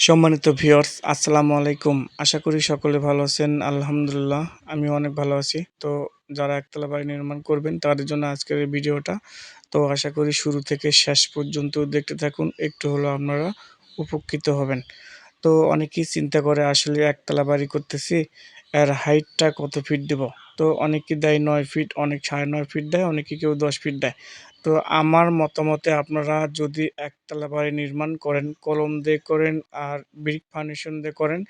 সম্মানিত ভিউয়ার্স আসসালামু আলাইকুম। আশা করি সকলে ভালো আছেন। আলহামদুলিল্লাহ আমিও অনেক ভালো আছি। তো যারা একতলা বাড়ি নির্মাণ করবেন তাদের জন্য আজকের এই ভিডিওটা। তো আশা করি শুরু থেকে শেষ পর্যন্ত দেখতে থাকুন। একটু হলেও আপনারা উপকৃত হবেন। তো অনেকেই চিন্তা করে আসলে একতলা বাড়ি করতেছি, এর হাইটটা কত ফিট দেব? তো অনেকে দেয় ৯ ফিট, অনেক ৯.৫ ফিট দেয়, অনেকে কেউ ১০ ফিট দেয়। তো আমার মতামতে আপনারা যদি একতলা বাড়ি নির্মাণ করেন, কলম দিয়ে করেন আর ব্রিক ফাউন্ডেশন দিয়ে করেন,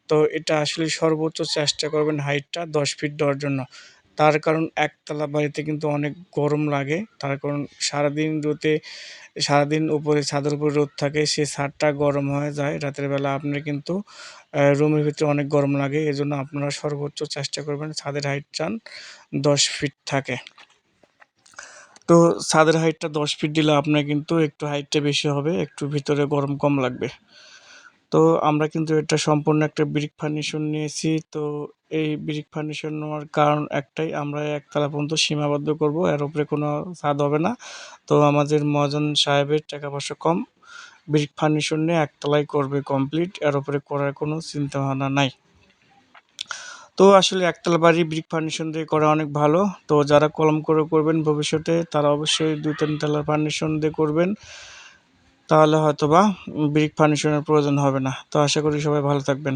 তো এটা আসলে সর্বোচ্চ চেষ্টা করবেন হাইটটা ১০ ফিট দেওয়ার জন্য। তার কারণ একতলা বাড়িতে কিন্তু অনেক গরম লাগে। তার কারণ সারাদিন উপরে ছাদের উপরে রোদ থাকে, সে ছাদটা গরম হয়ে যায়। রাতের বেলা আপনার কিন্তু রুমের ভিতরে অনেক গরম লাগে। এজন্য আপনারা সর্বোচ্চ চেষ্টা করবেন ছাদের হাইট যেন ১০ ফিট থাকে। তো ছাদের হাইটটা ১০ ফিট দিলে আপনার কিন্তু একটু হাইটটা বেশি হবে, একটু ভিতরে গরম কম লাগবে। তো আমরা কিন্তু এটা সম্পূর্ণ একটা ব্রিক ফার্নিশন নিয়েছি। তো এই ব্রিক ফার্নিশন নেওয়ার কারণ একটাই, আমরা একতলা পর্যন্ত সীমাবদ্ধ করব, এর উপরে কোনো ছাদ হবে না। তো আমাদের মহাজন সাহেবের টাকা পয়সা কম, ব্রিক ফার্নিশন নিয়ে একতলাই করবে কমপ্লিট, এর উপরে করার কোনো চিন্তাভাবনা নাই। তো আসলে একতলা বাড়ি ব্রিক ফার্নিশন দিয়ে করা অনেক ভালো। তো যারা কলম করে করবেন ভবিষ্যতে তারা অবশ্যই ২-৩ তলার ফার্নিশন দিয়ে করবেন। তাহলে হয়তোবা ব্রিক ফার্নিশনের প্রয়োজন হবে না। তো আশা করি সবাই ভালো থাকবেন।